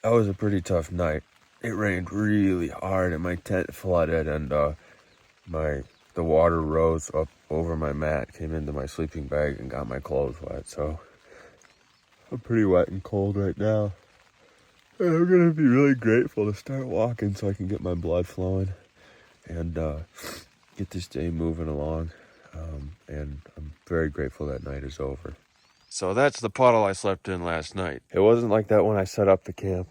That was a pretty tough night. It rained really hard and my tent flooded, and the water rose up over my mat, came into my sleeping bag and got my clothes wet. So I'm pretty wet and cold right now. And I'm gonna be really grateful to start walking so I can get my blood flowing and get this day moving along. And I'm very grateful that night is over. So that's the puddle I slept in last night. It wasn't like that when I set up the camp,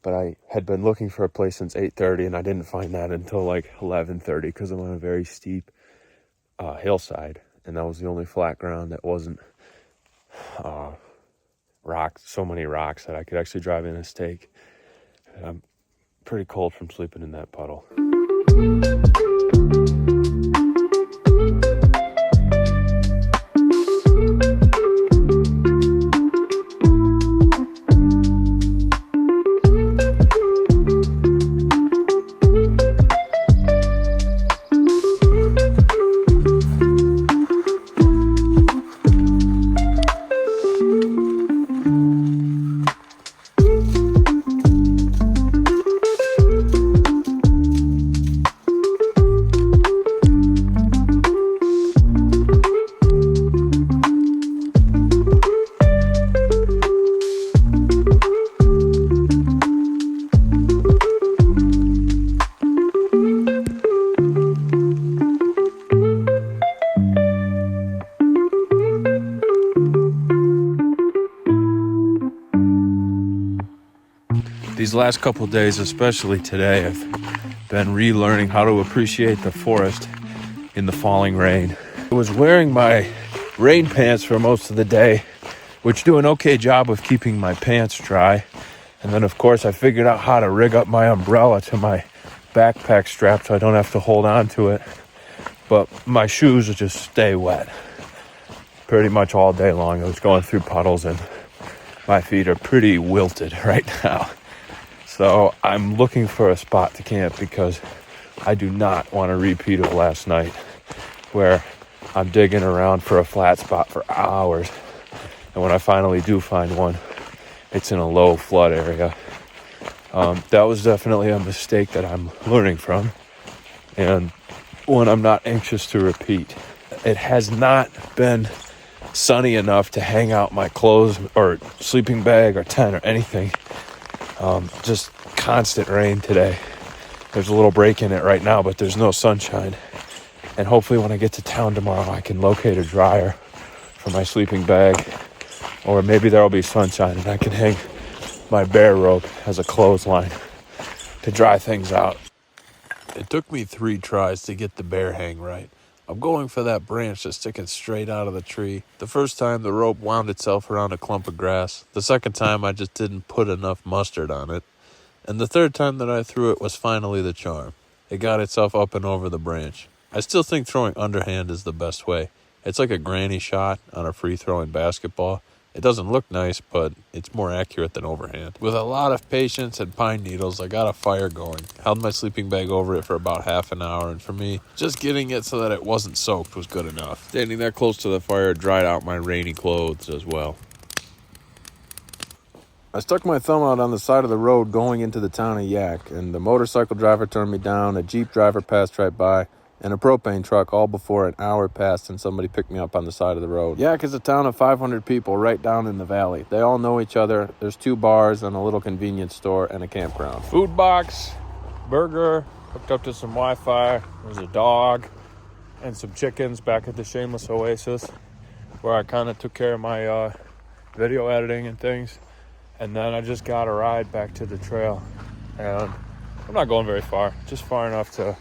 but I had been looking for a place since 8:30 and I didn't find that until like 11:30 because I'm on a very steep hillside, and that was the only flat ground that wasn't so many rocks that I could actually drive in a stake. And I'm pretty cold from sleeping in that puddle. These last couple of days, especially today, I've been relearning how to appreciate the forest in the falling rain. I was wearing my rain pants for most of the day, which do an okay job of keeping my pants dry. And then, of course, I figured out how to rig up my umbrella to my backpack strap so I don't have to hold on to it. But my shoes will just stay wet pretty much all day long. I was going through puddles and my feet are pretty wilted right now. So I'm looking for a spot to camp because I do not want a repeat of last night where I'm digging around for a flat spot for hours. And when I finally do find one, it's in a low flood area. That was definitely a mistake that I'm learning from, and one I'm not anxious to repeat. It has not been sunny enough to hang out my clothes or sleeping bag or tent or anything. Just constant rain today. There's a little break in it right now, but there's no sunshine. And hopefully when I get to town tomorrow, I can locate a dryer for my sleeping bag, or maybe there'll be sunshine and I can hang my bear rope as a clothesline to dry things out. It took me 3 tries to get the bear hang right. I'm going for that branch that's sticking straight out of the tree. The first time the rope wound itself around a clump of grass. The second time I just didn't put enough mustard on it. And the third time that I threw it was finally the charm. It got itself up and over the branch. I still think throwing underhand is the best way. It's like a granny shot on a free-throwing basketball. It doesn't look nice, but it's more accurate than overhand. With a lot of patience and pine needles, I got a fire going. Held my sleeping bag over it for about half an hour, and for me, just getting it so that it wasn't soaked was good enough. Standing that close to the fire dried out my rainy clothes as well. I stuck my thumb out on the side of the road going into the town of Yaak, and the motorcycle driver turned me down, a Jeep driver passed right by, and a propane truck all before an hour passed and somebody picked me up on the side of the road. Yaak is a town of 500 people right down in the valley. They all know each other. There's 2 bars and a little convenience store and a campground. Food box, burger, hooked up to some Wi-Fi. There's a dog and some chickens back at the Shameless Oasis where I kind of took care of my video editing and things. And then I just got a ride back to the trail. And I'm not going very far, just far enough to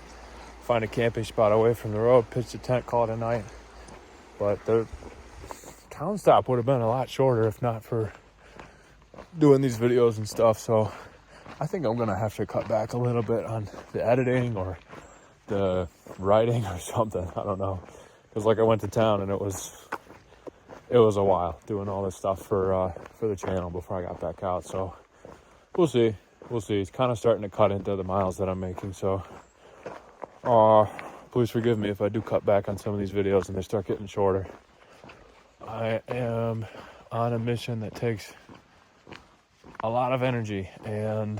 find a camping spot away from the road, pitch the tent, call it a night. But the town stop would have been a lot shorter if not for doing these videos and stuff. So I think I'm gonna have to cut back a little bit on the editing or the writing or something. I don't know, because like I went to town and it was a while doing all this stuff for the channel before I got back out. So we'll see. It's kind of starting to cut into the miles that I'm making. So please forgive me if I do cut back on some of these videos and they start getting shorter. I am on a mission that takes a lot of energy, and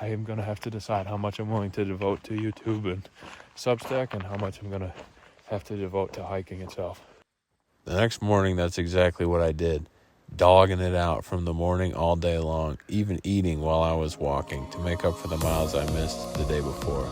I am going to have to decide how much I'm willing to devote to YouTube and Substack and how much I'm going to have to devote to hiking itself. The next morning, that's exactly what I did. Dogging it out from the morning all day long, even eating while I was walking to make up for the miles I missed the day before.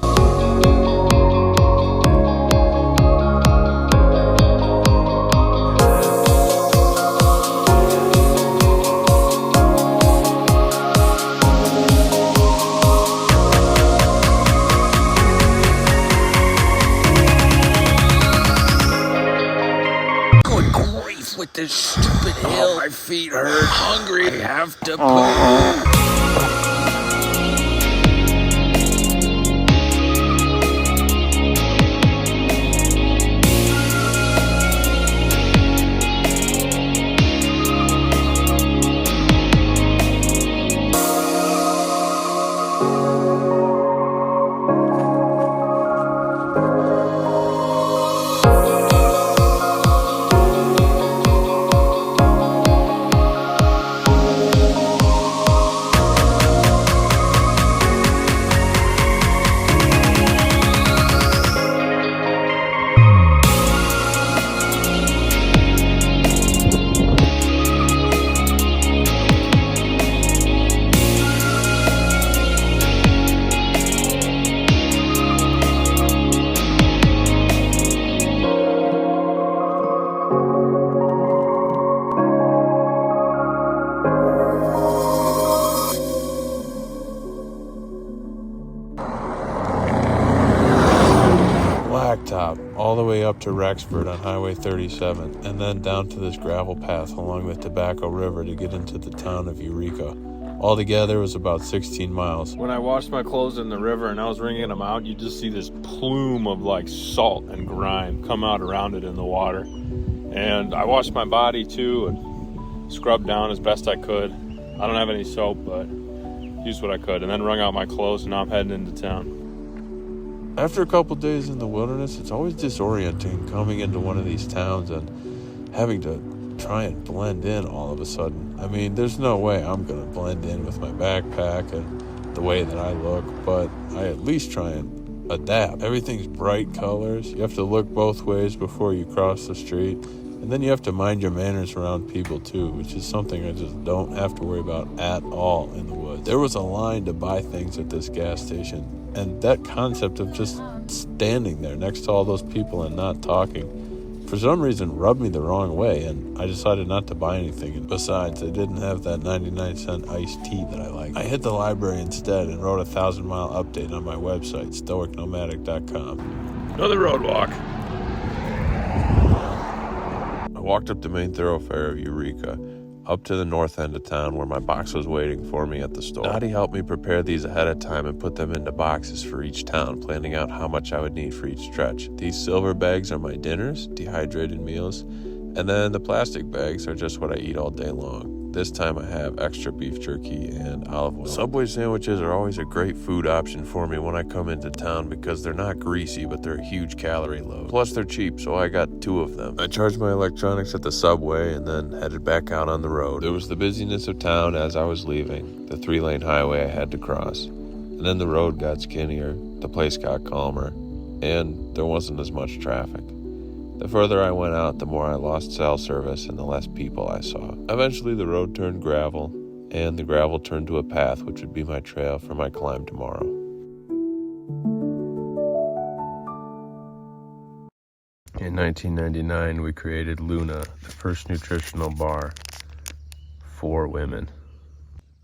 With this stupid hill. My feet hurt. Hungry. I have to poo. All the way up to Rexford on Highway 37, and then down to this gravel path along the Tobacco River to get into the town of Eureka. Altogether, it was about 16 miles. When I washed my clothes in the river and I was wringing them out, you just see this plume of like salt and grime come out around it in the water. And I washed my body too and scrubbed down as best I could. I don't have any soap, but used what I could, and then wrung out my clothes, and now I'm heading into town. After a couple days in the wilderness, it's always disorienting coming into one of these towns and having to try and blend in all of a sudden. I mean, there's no way I'm going to blend in with my backpack and the way that I look, but I at least try and adapt. Everything's bright colors. You have to look both ways before you cross the street. And then you have to mind your manners around people too, which is something I just don't have to worry about at all in the woods. There was a line to buy things at this gas station. And that concept of just standing there next to all those people and not talking, for some reason, rubbed me the wrong way, and I decided not to buy anything. And besides, they didn't have that 99-cent iced tea that I like. I hit the library instead and wrote a 1,000-mile update on my website, stoicnomadic.com. Another road walk. I walked up the main thoroughfare of Eureka, up to the north end of town where my box was waiting for me at the store. Dottie helped me prepare these ahead of time and put them into boxes for each town, planning out how much I would need for each stretch. These silver bags are my dinners, dehydrated meals, and then the plastic bags are just what I eat all day long. This time I have extra beef jerky and olive oil. Subway sandwiches are always a great food option for me when I come into town because they're not greasy, but they're a huge calorie load. Plus they're cheap, so I got 2 of them. I charged my electronics at the Subway and then headed back out on the road. There was the busyness of town as I was leaving, the 3-lane highway I had to cross. And then the road got skinnier, the place got calmer, and there wasn't as much traffic. The further I went out, the more I lost cell service and the less people I saw. Eventually the road turned gravel, and the gravel turned to a path which would be my trail for my climb tomorrow. In 1999, we created Luna, the first nutritional bar for women.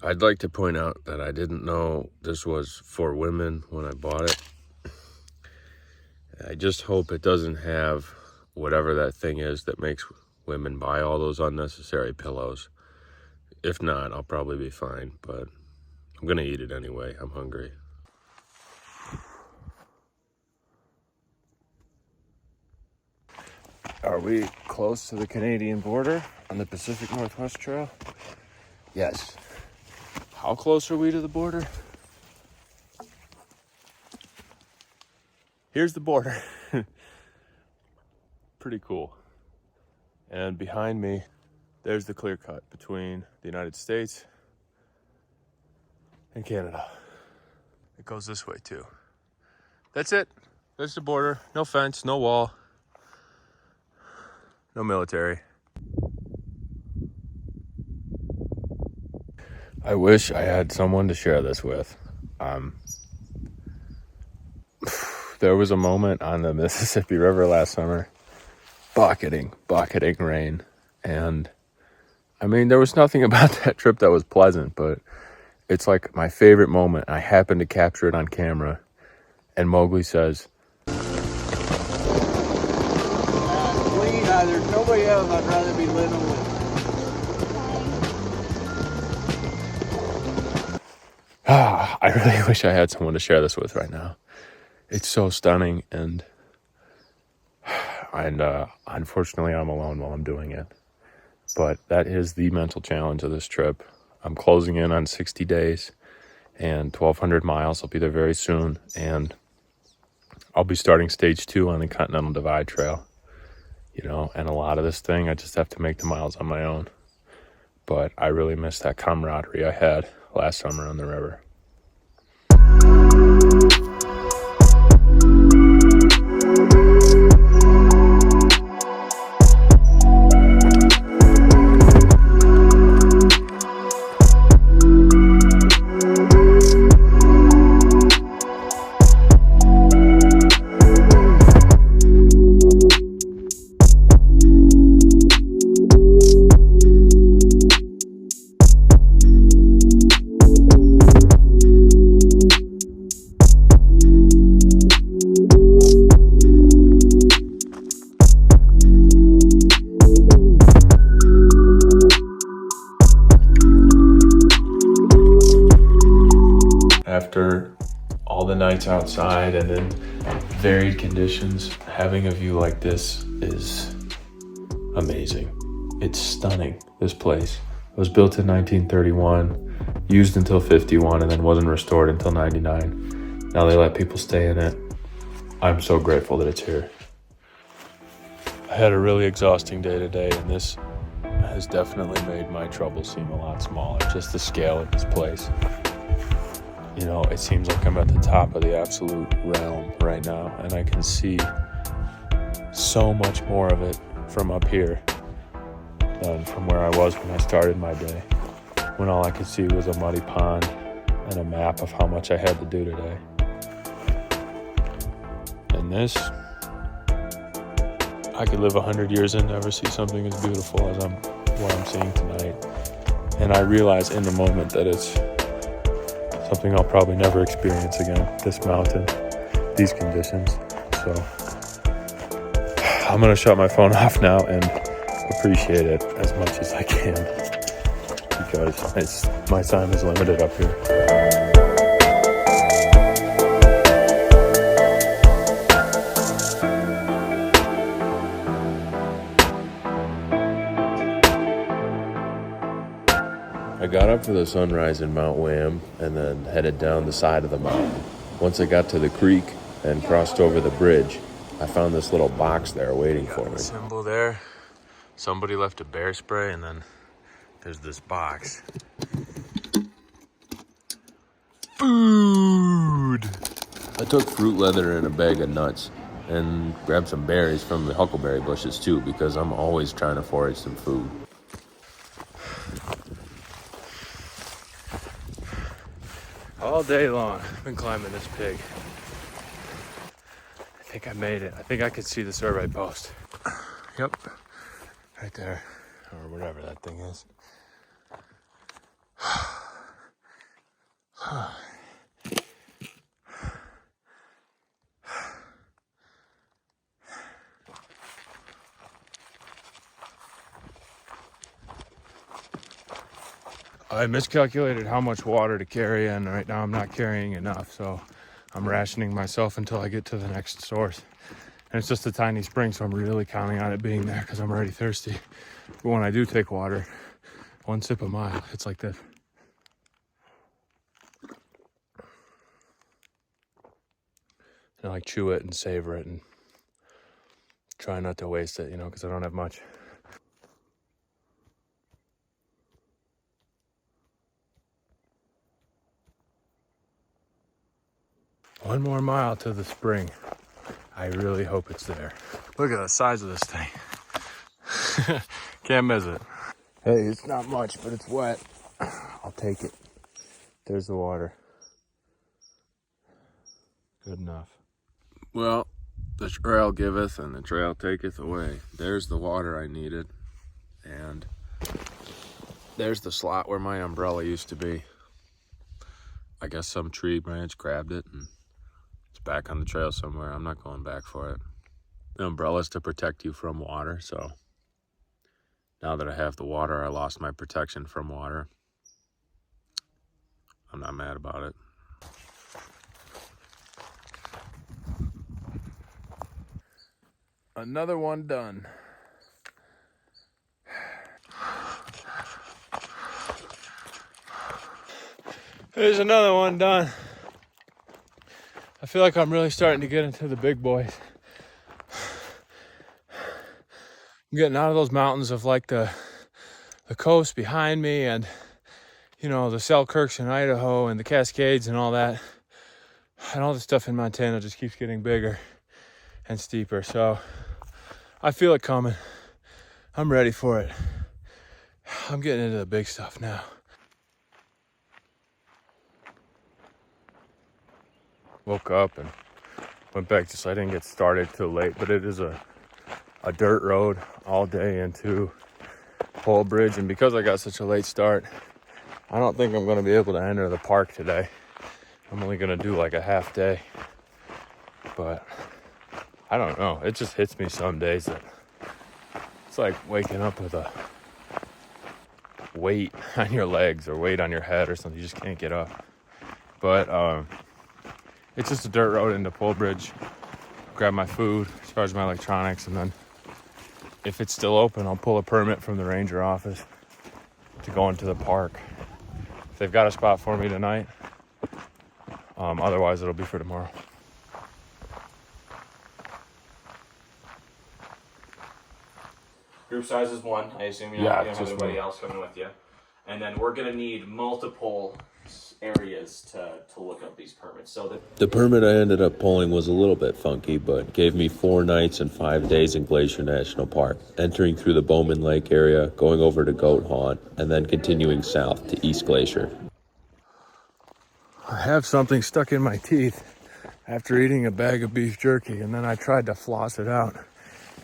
I'd like to point out that I didn't know this was for women when I bought it. I just hope it doesn't have whatever that thing is that makes women buy all those unnecessary pillows. If not, I'll probably be fine, but I'm gonna eat it anyway. I'm hungry. Are we close to the Canadian border on the Pacific Northwest Trail? Yes. How close are we to the border? Here's the border. Pretty cool. And behind me, there's the clear cut between the United States and Canada. It goes this way too. That's it. There's the border. No fence, no wall, no military. I wish I had someone to share this with. There was a moment on the Mississippi River last summer, bucketing rain. And I mean, there was nothing about that trip that was pleasant, but it's like my favorite moment. I happened to capture it on camera. And Mowgli says, There's nobody else I'd rather be living with. I really wish I had someone to share this with right now. It's so stunning, and unfortunately I'm alone while I'm doing it. But that is the mental challenge of this trip. I'm closing in on 60 days and 1,200 miles. I'll be there very soon, and I'll be starting stage 2 on the Continental Divide Trail. And a lot of this thing, I just have to make the miles on my own. But I really miss that camaraderie I had last summer on the river. After all the nights outside and in varied conditions, having a view like this is amazing. It's stunning, this place. It was built in 1931, used until 51, and then wasn't restored until 99. Now they let people stay in it. I'm so grateful that it's here. I had a really exhausting day today, and this has definitely made my troubles seem a lot smaller. Just the scale of this place. It seems like I'm at the top of the absolute realm right now, and I can see so much more of it from up here than from where I was when I started my day, when all I could see was a muddy pond and a map of how much I had to do today. And this, I could live 100 years and never see something as beautiful as what I'm seeing tonight. And I realize in the moment that it's something I'll probably never experience again, this mountain, these conditions. So I'm gonna shut my phone off now and appreciate it as much as I can, because my time is limited up here. I got up for the sunrise in Mount Wham and then headed down the side of the mountain. Once I got to the creek and crossed over the bridge, I found this little box there waiting for me. Symbol there. Somebody left a bear spray, and then there's this box. Food! I took fruit leather and a bag of nuts and grabbed some berries from the huckleberry bushes too, because I'm always trying to forage some food. All day long, I've been climbing this pig. I think I made it. I think I could see the survey post. Yep, right there, or whatever that thing is. I miscalculated how much water to carry, and right now I'm not carrying enough, so I'm rationing myself until I get to the next source. And it's just a tiny spring, so I'm really counting on it being there because I'm already thirsty. But when I do take water, one sip a mile, it's like this. And I like chew it and savor it and try not to waste it, because I don't have much. 1 more mile to the spring. I really hope it's there. Look at the size of this thing. Can't miss it. Hey, it's not much, but it's wet. I'll take it. There's the water. Good enough. Well, the trail giveth and the trail taketh away. There's the water I needed. And there's the slot where my umbrella used to be. I guess some tree branch grabbed it and it's back on the trail somewhere. I'm not going back for it. The umbrella's to protect you from water, so now that I have the water, I lost my protection from water. I'm not mad about it. Another one done. There's another one done. I feel like I'm really starting to get into the big boys. I'm getting out of those mountains of like the coast behind me and, you know, the Selkirks in Idaho and the Cascades and all that. And all the stuff in Montana just keeps getting bigger and steeper. So I feel it coming. I'm ready for it. I'm getting into the big stuff now. Woke up and went back so I didn't get started till late, but it is a dirt road all day into Polebridge, and because I got such a late start, I don't think I'm going to be able to enter the park today. I'm only going to do like a half day, but I don't know. It just hits me some days that it's like waking up with a weight on your legs or weight on your head or something. You just can't get up. But it's just a dirt road into Polebridge. Grab my food, charge my electronics, and then if it's still open, I'll pull a permit from the ranger office to go into the park. If they've got a spot for me tonight, otherwise it'll be for tomorrow. Group size is 1. I assume you're not going to have anybody else coming with you. And then we're going to need multiple areas to look up these permits. So the permit I ended up pulling was a little bit funky, but gave me 4 nights and 5 days in Glacier National Park, entering through the Bowman Lake area, going over to Goat Haunt, and then continuing south to East Glacier. I have something stuck in my teeth after eating a bag of beef jerky, and then I tried to floss it out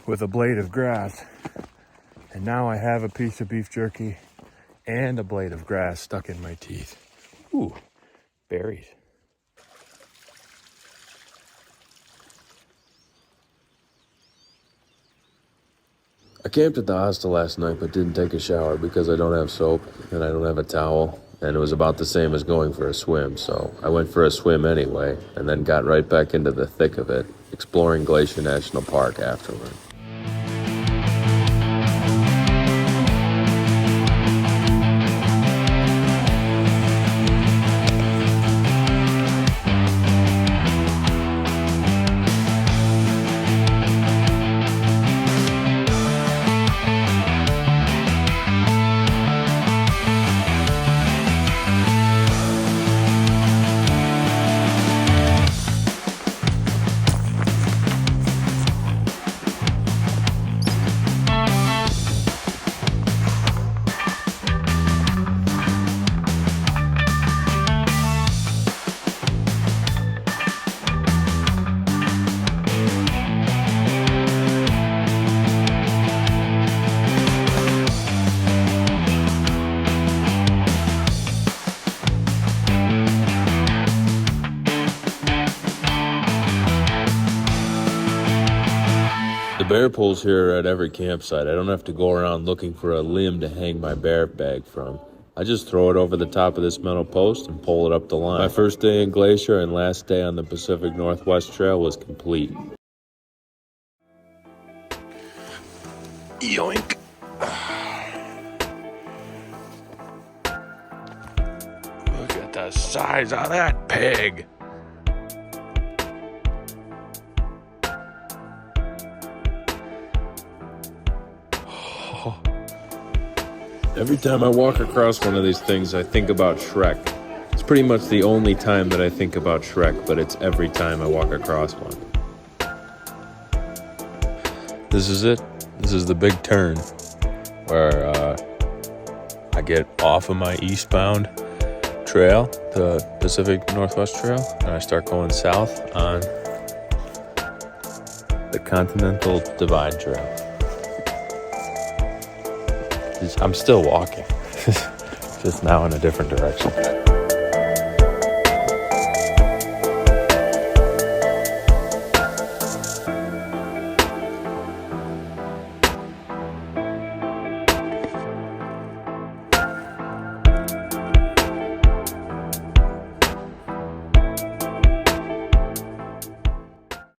with a blade of grass. And now I have a piece of beef jerky and a blade of grass stuck in my teeth. Ooh, berries. I camped at the hostel last night but didn't take a shower because I don't have soap and I don't have a towel, and it was about the same as going for a swim, so I went for a swim anyway and then got right back into the thick of it, exploring Glacier National Park afterward. Bear pools here are at every campsite. I don't have to go around looking for a limb to hang my bear bag from. I just throw it over the top of this metal post and pull it up the line. My first day in Glacier and last day on the Pacific Northwest Trail was complete. Yoink. Look at the size of that pig. Every time I walk across one of these things, I think about Shrek. pretty much the only time that I think about Shrek, but it's every time I walk across one. This is it. This is the big turn where I get off of my eastbound trail, the Pacific Northwest Trail, and I start going south on the Continental Divide Trail. I'm still walking, just now in a different direction.